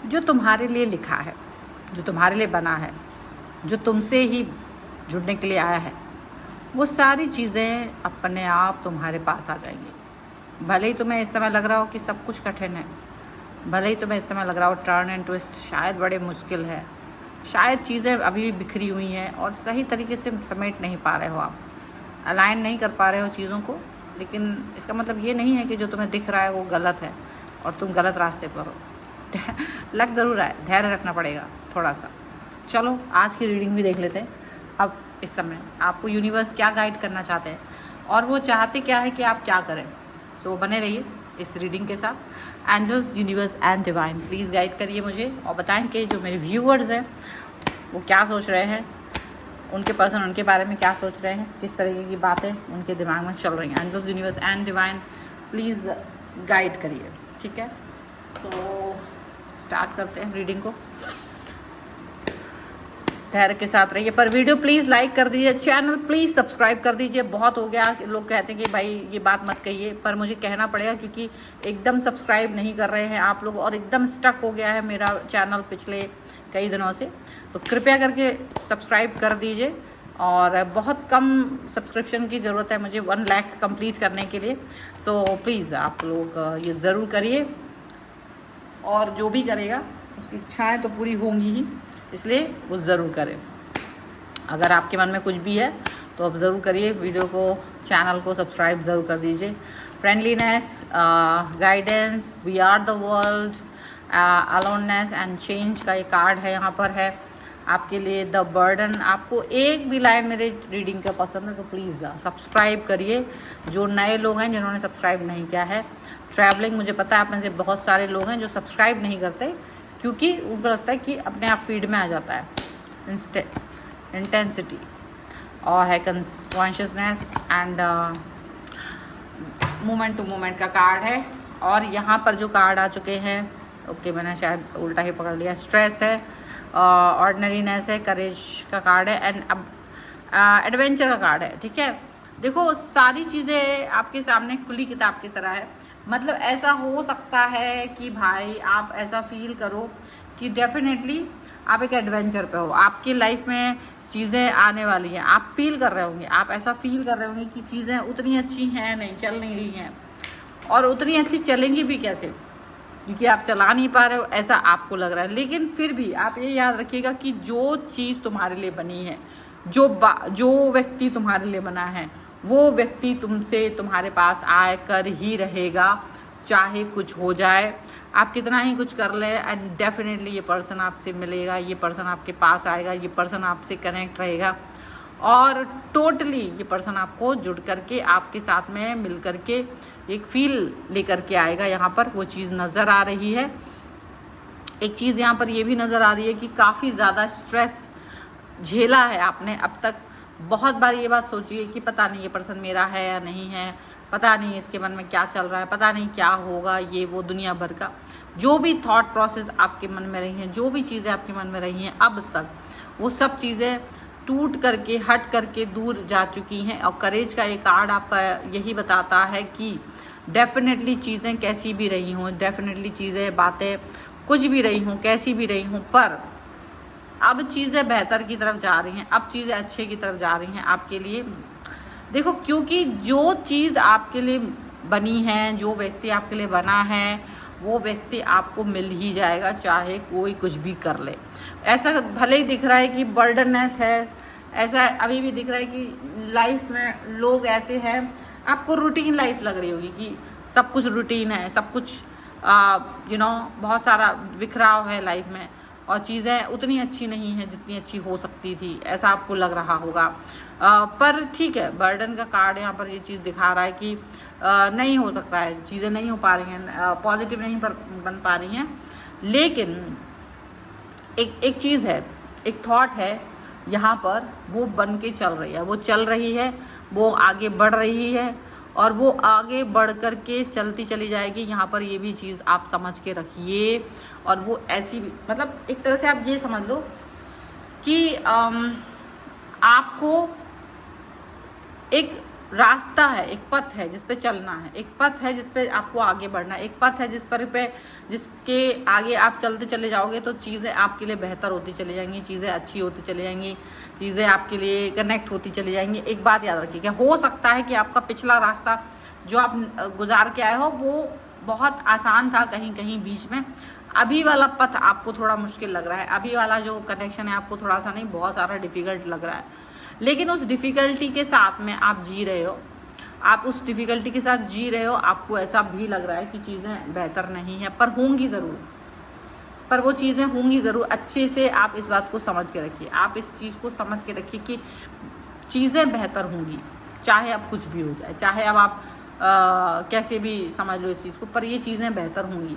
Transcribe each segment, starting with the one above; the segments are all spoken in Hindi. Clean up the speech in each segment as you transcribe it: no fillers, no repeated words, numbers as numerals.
जो तुम्हारे लिए लिखा है, जो तुम्हारे लिए बना है, जो तुमसे ही जुड़ने के लिए आया है, वो सारी चीज़ें अपने आप तुम्हारे पास आ जाएंगी। भले ही तुम्हें इस समय लग रहा हो कि सब कुछ कठिन है, भले ही तुम्हें इस समय लग रहा हो टर्न एंड ट्विस्ट शायद बड़े मुश्किल है, शायद चीज़ें अभी भी बिखरी हुई हैं और सही तरीके से समेट नहीं पा रहे हो, आप अलाइन नहीं कर पा रहे हो चीज़ों को, लेकिन इसका मतलब ये नहीं है कि जो तुम्हें दिख रहा है वो गलत है और तुम गलत रास्ते पर हो। लग ज़रूर रहा है, धैर्य रखना पड़ेगा थोड़ा सा। चलो आज की रीडिंग भी देख लेते हैं। अब इस समय आपको यूनिवर्स क्या गाइड करना चाहते हैं और वो चाहते क्या है कि आप क्या करें। सो बने रहिए इस रीडिंग के साथ। Angels, universe and divine please guide करिए मुझे और बताएं कि जो मेरे व्यूअर्स हैं वो क्या सोच रहे हैं, उनके पर्सन उनके बारे में क्या सोच रहे हैं, किस तरीके की बातें उनके दिमाग में चल रही हैं। Angels, universe and divine please guide करिए, ठीक है। तो स्टार्ट करते हैं रीडिंग को। धैर्य के साथ रहिए, पर वीडियो प्लीज़ लाइक कर दीजिए, चैनल प्लीज़ सब्सक्राइब कर दीजिए। बहुत हो गया, लोग कहते हैं कि भाई ये बात मत कहिए, पर मुझे कहना पड़ेगा क्योंकि एकदम सब्सक्राइब नहीं कर रहे हैं आप लोग और एकदम स्टक हो गया है मेरा चैनल पिछले कई दिनों से। तो कृपया करके सब्सक्राइब कर दीजिए और बहुत कम सब्सक्रिप्शन की ज़रूरत है मुझे 1 लाख कंप्लीट करने के लिए। सो प्लीज़ आप लोग ये ज़रूर करिए और जो भी करेगा उसकी इच्छाएँ तो पूरी होंगी ही, इसलिए वो ज़रूर करें। अगर आपके मन में कुछ भी है तो आप ज़रूर करिए, वीडियो को, चैनल को सब्सक्राइब ज़रूर कर दीजिए। Friendliness, guidance, we are the world, aloneness and change का ये कार्ड है, यहाँ पर है आपके लिए। द बर्डन, आपको एक भी लाइन मेरे रीडिंग का पसंद है तो प्लीज़ सब्सक्राइब करिए। जो नए लोग हैं जिन्होंने सब्सक्राइब नहीं किया है, ट्रैवलिंग, मुझे पता है आप में से बहुत सारे लोग हैं जो सब्सक्राइब नहीं करते क्योंकि उनको लगता है कि अपने आप फीड में आ जाता है इंटेंसिटी, और है consciousness and moment to moment का कार्ड है। और यहाँ पर जो कार्ड आ चुके हैं, ओके मैंने शायद उल्टा ही पकड़ लिया, स्ट्रेस है, ऑर्डिनरीनेस है, करेज का कार्ड है एंड अब एडवेंचर का कार्ड है, ठीक है। देखो सारी चीज़ें आपके सामने खुली किताब की तरह है। मतलब ऐसा हो सकता है कि भाई आप ऐसा फील करो कि डेफिनेटली आप एक एडवेंचर पे हो, आपकी लाइफ में चीज़ें आने वाली हैं, आप फील कर रहे होंगे, आप ऐसा फील कर रहे होंगे कि चीज़ें उतनी अच्छी हैं नहीं, चल नहीं रही हैं और उतनी अच्छी चलेंगी भी कैसे क्योंकि आप चला नहीं पा रहे हो, ऐसा आपको लग रहा है। लेकिन फिर भी आप ये याद रखिएगा कि जो चीज़ तुम्हारे लिए बनी है, जो व्यक्ति तुम्हारे लिए बना है, वो व्यक्ति तुमसे तुम्हारे पास आकर ही रहेगा, चाहे कुछ हो जाए, आप कितना ही कुछ कर ले, एंड डेफिनेटली ये पर्सन आपसे मिलेगा, ये पर्सन आपके पास आएगा, ये पर्सन आपसे कनेक्ट रहेगा और टोटली ये पर्सन आपको जुड़ करके आपके साथ में मिल करके एक फील लेकर के आएगा। यहाँ पर वो चीज़ नज़र आ रही है। एक चीज़ यहाँ पर ये भी नज़र आ रही है कि काफ़ी ज़्यादा स्ट्रेस झेला है आपने अब तक। बहुत बार ये बात सोची है कि पता नहीं ये पर्सन मेरा है या नहीं है, पता नहीं इसके मन में क्या चल रहा है, पता नहीं क्या होगा, ये वो दुनिया भर का जो भी थॉट प्रोसेस आपके मन में रही हैं, जो भी चीज़ें आपके मन में रही हैं अब तक, वो सब चीज़ें टूट करके हट करके दूर जा चुकी हैं। और करेज का एक कार्ड आपका यही बताता है कि डेफिनेटली चीज़ें कैसी भी रही हों, डेफिनेटली चीज़ें, बातें कुछ भी रही हों, कैसी भी रही हों, पर अब चीज़ें बेहतर की तरफ जा रही हैं, अब चीज़ें अच्छे की तरफ जा रही हैं आपके लिए। देखो क्योंकि जो चीज़ आपके लिए बनी है, जो व्यक्ति आपके लिए बना है, वो व्यक्ति आपको मिल ही जाएगा, चाहे कोई कुछ भी कर ले। ऐसा भले ही दिख रहा है कि बर्डननेस है, ऐसा अभी भी दिख रहा है कि लाइफ में लोग ऐसे हैं, आपको रूटीन लाइफ लग रही होगी कि सब कुछ रूटीन है, सब कुछ बहुत सारा बिखराव है लाइफ में और चीज़ें उतनी अच्छी नहीं हैं जितनी अच्छी हो सकती थी, ऐसा आपको लग रहा होगा। पर ठीक है, बर्डन का कार्ड यहाँ पर ये चीज़ दिखा रहा है कि नहीं हो सकता है, चीज़ें नहीं हो पा रही हैं, पॉजिटिव नहीं बन पा रही हैं। लेकिन एक चीज़ है, एक थॉट है यहाँ पर, वो बन के चल रही है, वो चल रही है, वो आगे बढ़ रही है और वो आगे बढ़ कर के चलती चली जाएगी। यहाँ पर ये भी चीज़ आप समझ के रखिए। और वो ऐसी भी, मतलब एक तरह से आप ये समझ लो कि आपको एक रास्ता है, एक पथ है जिस पे चलना है, एक पथ है जिस पे आपको आगे बढ़ना है, एक पथ है जिसके आगे आप चलते चले जाओगे तो चीज़ें आपके लिए बेहतर होती चली जाएंगी, चीज़ें अच्छी होती चली जाएंगी, चीज़ें आपके लिए कनेक्ट होती चली जाएंगी। एक बात याद रखिएगा, हो सकता है कि आपका पिछला रास्ता जो आप गुजार के आए हो वो बहुत आसान था कहीं कहीं बीच में, अभी वाला पथ आपको थोड़ा मुश्किल लग रहा है, अभी वाला जो कनेक्शन है आपको थोड़ा सा नहीं बहुत सारा डिफ़िकल्ट लग रहा है, लेकिन उस डिफ़िकल्टी के साथ में आप जी रहे हो, आप उस डिफ़िकल्टी के साथ जी रहे हो, आपको ऐसा भी लग रहा है कि चीज़ें बेहतर नहीं है, पर होंगी ज़रूर, पर वो चीज़ें होंगी ज़रूर। अच्छे से आप इस बात को समझ के रखिए, आप इस चीज़ को समझ के रखिए कि चीज़ें बेहतर होंगी, चाहे अब कुछ भी हो जाए, चाहे अब आप कैसे भी समझ लो इस चीज़ को, पर ये चीज़ें बेहतर होंगी।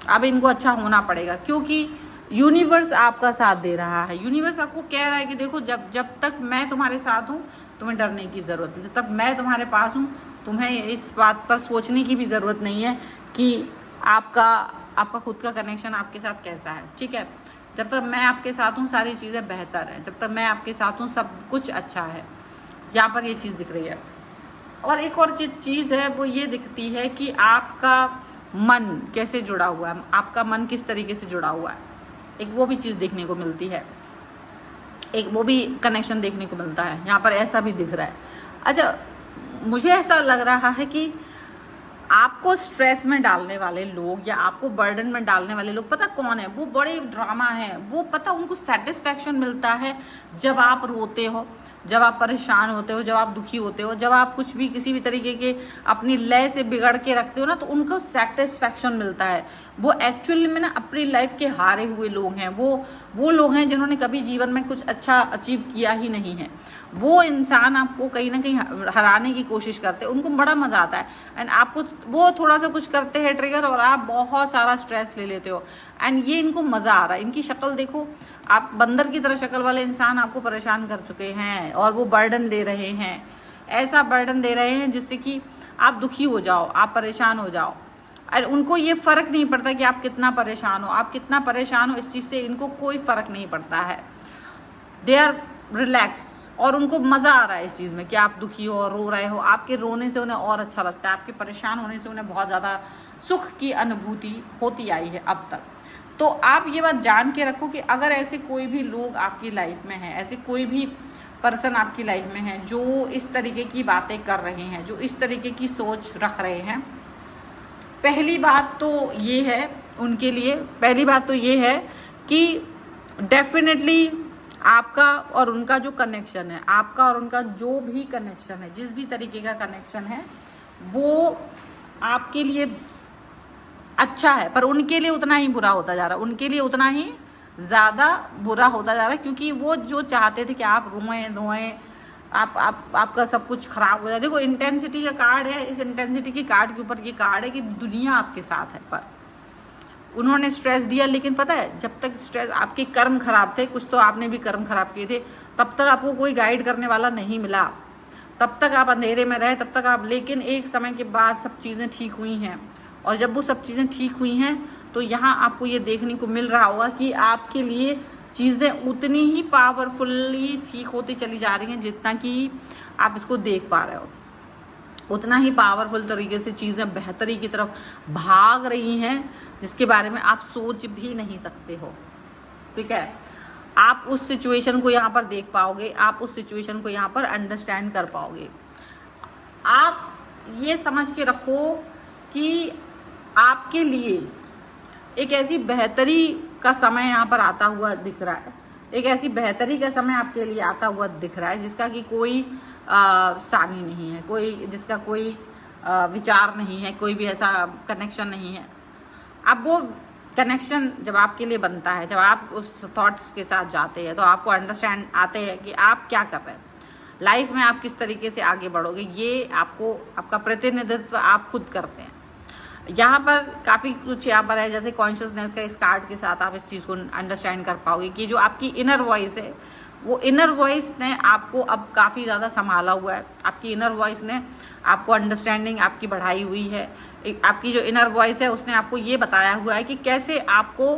अब इनको अच्छा होना पड़ेगा क्योंकि यूनिवर्स आपका साथ दे रहा है, यूनिवर्स आपको कह रहा है कि देखो जब तक मैं तुम्हारे साथ हूँ तुम्हें डरने की ज़रूरत नहीं, जब तक मैं तुम्हारे पास हूँ तुम्हें इस बात पर सोचने की भी ज़रूरत नहीं है कि आपका खुद का कनेक्शन आपके साथ कैसा है, ठीक है। जब तक मैं आपके साथ हूँ सारी चीज़ें बेहतर हैं, जब तक मैं आपके साथ हूँ सब कुछ अच्छा है, यहाँ पर ये चीज़ दिख रही है। और एक और चीज़ है वो ये दिखती है कि आपका मन कैसे जुड़ा हुआ है, आपका मन किस तरीके से जुड़ा हुआ है, एक वो भी चीज़ देखने को मिलती है, एक वो भी कनेक्शन देखने को मिलता है, यहाँ पर ऐसा भी दिख रहा है। अच्छा, मुझे ऐसा लग रहा है कि आपको स्ट्रेस में डालने वाले लोग या आपको बर्डन में डालने वाले लोग पता कौन है, वो बड़े ड्रामा है, वो पता उनको सेटिस्फैक्शन मिलता है जब आप रोते हो, जब आप परेशान होते हो, जब आप दुखी होते हो, जब आप कुछ भी किसी भी तरीके के अपनी लय से बिगड़ के रखते हो ना, तो उनको सेटिस्फैक्शन मिलता है। वो एक्चुअली में ना अपनी लाइफ के हारे हुए लोग हैं, वो लोग हैं जिन्होंने कभी जीवन में कुछ अच्छा अचीव किया ही नहीं है। वो इंसान आपको कहीं ना कहीं हराने की कोशिश करते हैं, उनको बड़ा मज़ा आता है, एंड आपको वो थोड़ा सा कुछ करते हैं ट्रिगर और आप बहुत सारा स्ट्रेस ले लेते हो, एंड ये इनको मज़ा आ रहा है। इनकी शक्ल देखो, आप बंदर की तरह शक्ल वाले इंसान आपको परेशान कर चुके हैं और वो बर्डन दे रहे हैं, ऐसा बर्डन दे रहे हैं जिससे कि आप दुखी हो जाओ, आप परेशान हो जाओ। और उनको ये फ़र्क नहीं पड़ता कि आप कितना परेशान हो, आप कितना परेशान हो इस चीज़ से इनको कोई फ़र्क नहीं पड़ता है। दे आर रिलैक्स और उनको मज़ा आ रहा है इस चीज़ में कि आप दुखी हो और रो रहे हो, आपके रोने से उन्हें और अच्छा लगता है, आपके परेशान होने से उन्हें बहुत ज़्यादा सुख की अनुभूति होती आई है अब तक। तो आप ये बात जान के रखो कि अगर ऐसे कोई भी लोग आपकी लाइफ में हैं, ऐसे कोई भी पर्सन आपकी लाइफ में है जो इस तरीके की बातें कर रहे हैं, जो इस तरीके की सोच रख रहे हैं, पहली बात तो ये है उनके लिए, पहली बात तो ये है कि डेफिनेटली आपका और उनका जो कनेक्शन है, आपका और उनका जो भी कनेक्शन है, जिस भी तरीके का कनेक्शन है, वो आपके लिए अच्छा है, पर उनके लिए उतना ही बुरा होता जा रहा है, उनके लिए उतना ही ज़्यादा बुरा होता जा रहा है, क्योंकि वो जो चाहते थे कि आप रोएं धोएं, आपका सब कुछ ख़राब हो जाए। देखो इंटेंसिटी का कार्ड है, इस इंटेंसिटी के कार्ड के ऊपर ये कार्ड है कि दुनिया आपके साथ है, पर उन्होंने स्ट्रेस दिया, लेकिन पता है जब तक स्ट्रेस, आपके कर्म खराब थे, कुछ तो आपने भी कर्म खराब किए थे, तब तक आपको कोई गाइड करने वाला नहीं मिला, तब तक आप अंधेरे में रहे, तब तक आप, लेकिन एक समय के बाद सब चीज़ें ठीक हुई हैं, और जब वो सब चीज़ें ठीक हुई हैं तो यहाँ आपको ये देखने को मिल रहा होगा कि आपके लिए चीज़ें उतनी ही पावरफुली ठीक होती चली जा रही हैं जितना कि आप इसको देख पा रहे हो, उतना ही पावरफुल तरीके से चीज़ें बेहतरी की तरफ भाग रही हैं जिसके बारे में आप सोच भी नहीं सकते हो, ठीक है। आप उस सिचुएशन को यहाँ पर देख पाओगे, आप उस सिचुएशन को यहाँ पर अंडरस्टैंड कर पाओगे। आप ये समझ के रखो कि आपके लिए एक ऐसी बेहतरी का समय यहाँ पर आता हुआ दिख रहा है, एक ऐसी बेहतरी का समय आपके लिए आता हुआ दिख रहा है जिसका कि कोई सानी नहीं है, कोई जिसका कोई विचार नहीं है, कोई भी ऐसा कनेक्शन नहीं है। अब वो कनेक्शन जब आपके लिए बनता है, जब आप उस थॉट्स के साथ जाते हैं, तो आपको अंडरस्टैंड आते हैं कि आप क्या कर रहे हैं लाइफ में, आप किस तरीके से आगे बढ़ोगे, ये आपको, आपका प्रतिनिधित्व आप खुद करते हैं। यहाँ पर काफ़ी कुछ यहाँ पर है, जैसे कॉन्शियसनेस का इस कार्ड के साथ आप इस चीज़ को अंडरस्टैंड कर पाओगे कि जो आपकी इनर वॉइस है, वो इनर वॉइस ने आपको अब काफ़ी ज़्यादा संभाला हुआ है, आपकी इनर वॉइस ने आपको अंडरस्टैंडिंग आपकी बढ़ाई हुई है। आपकी जो इनर वॉइस है उसने आपको ये बताया हुआ है कि कैसे आपको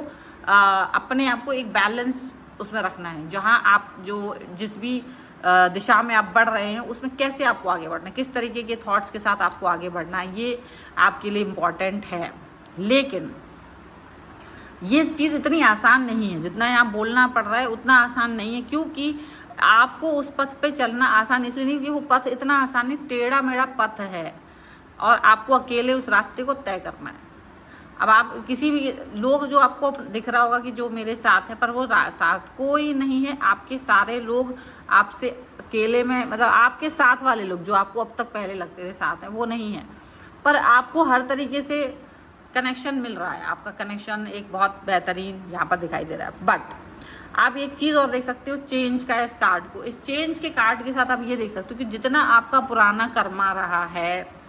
अपने आप को एक बैलेंस उसमें रखना है, जहाँ आप जो जिस भी दिशा में आप बढ़ रहे हैं उसमें कैसे आपको आगे बढ़ना है, किस तरीके के थॉट्स के साथ आपको आगे बढ़ना है, ये आपके लिए इम्पॉर्टेंट है। लेकिन ये चीज़ इतनी आसान नहीं है, जितना यहाँ बोलना पड़ रहा है उतना आसान नहीं है, क्योंकि आपको उस पथ पे चलना आसान इसलिए नहीं कि वो पथ इतना आसान नहीं, टेढ़ा मेढ़ा पथ है और आपको अकेले उस रास्ते को तय करना है। अब आप किसी भी लोग जो आपको दिख रहा होगा कि जो मेरे साथ है, पर वो साथ कोई नहीं है, आपके सारे लोग आपसे अकेले में, मतलब आपके साथ वाले लोग जो आपको अब तक पहले लगते थे साथ हैं वो नहीं है, पर आपको हर तरीके से कनेक्शन मिल रहा है। आपका कनेक्शन एक बहुत बेहतरीन यहाँ पर दिखाई दे रहा है। बट आप एक चीज़ और देख सकते हो चेंज का इस कार्ड को, इस चेंज के कार्ड के साथ आप ये देख सकते हो कि जितना आपका पुराना कर्मा रहा है,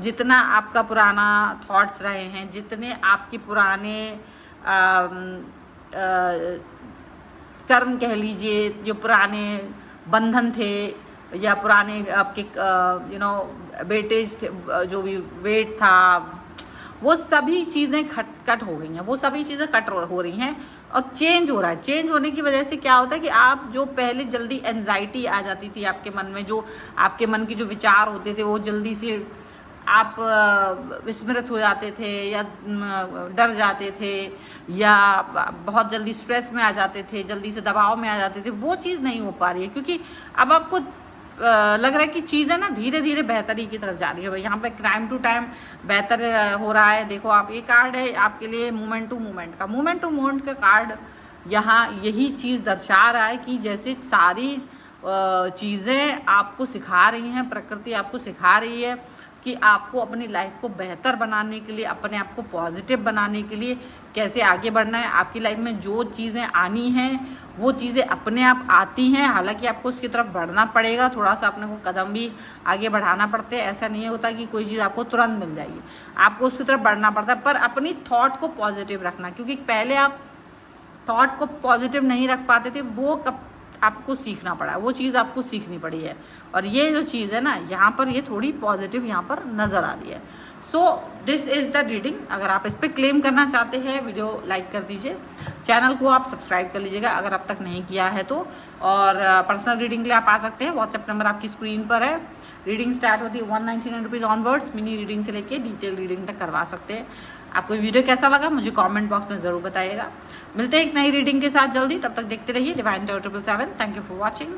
जितना आपका पुराना थॉट्स रहे हैं, जितने आपके पुराने कर्म कह लीजिए, जो पुराने बंधन थे या पुराने आपके वेटेज थे, जो भी वेट था, वो सभी चीज़ें कट हो गई हैं, वो सभी चीज़ें कट हो रही हैं और चेंज हो रहा है। चेंज होने की वजह से क्या होता है कि आप जो पहले जल्दी एंजाइटी आ जाती थी आपके मन में, जो आपके मन की जो विचार होते थे वो जल्दी से आप विस्मृत हो जाते थे या डर जाते थे या बहुत जल्दी स्ट्रेस में आ जाते थे, जल्दी से दबाव में आ जाते थे, वो चीज़ नहीं हो पा रही है, क्योंकि अब आपको लग रहा है कि चीज़ें ना धीरे धीरे बेहतरी की तरफ जा रही है। यहाँ पे टाइम टू टाइम बेहतर हो रहा है। देखो आप, ये कार्ड है आपके लिए मोमेंट टू मोमेंट का कार्ड यहाँ यही चीज़ दर्शा रहा है कि जैसे सारी चीज़ें आपको सिखा रही हैं, प्रकृति आपको सिखा रही है कि आपको अपनी लाइफ को बेहतर बनाने के लिए, अपने आप को पॉजिटिव बनाने के लिए कैसे आगे बढ़ना है। आपकी लाइफ में जो चीज़ें आनी हैं वो चीज़ें अपने आप आती हैं, हालांकि आपको उसकी तरफ बढ़ना पड़ेगा, थोड़ा सा अपने को कदम भी आगे बढ़ाना पड़ते हैं। ऐसा नहीं होता कि कोई चीज़ आपको तुरंत मिल जाएगी, आपको उसकी तरफ बढ़ना पड़ता है, पर अपनी थॉट को पॉजिटिव रखना, क्योंकि पहले आप थॉट को पॉजिटिव नहीं रख पाते थे, वो कब आपको सीखना पड़ा, वो चीज़ आपको सीखनी पड़ी है। और ये जो चीज़ है ना, यहाँ पर ये थोड़ी पॉजिटिव यहाँ पर नज़र आ रही है। So this is the reading. अगर आप इस पर क्लेम करना चाहते हैं, वीडियो लाइक कर दीजिए, चैनल को आप सब्सक्राइब कर लीजिएगा अगर अब तक नहीं किया है तो। और पर्सनल रीडिंग के लिए आप आ सकते हैं, व्हाट्सएप नंबर आपकी स्क्रीन पर है। रीडिंग स्टार्ट होती है 199 रुपीज़ ऑनवर्ड्स, मिनी रीडिंग से लेके डिटेल रीडिंग तक करवा सकते हैं। आपको वीडियो कैसा लगा मुझे कमेंट बॉक्स में ज़रूर बताइएगा। मिलते हैं एक नई रीडिंग के साथ जल्दी, तब तक देखते रहिए divine tarot 777। Thank you for watching.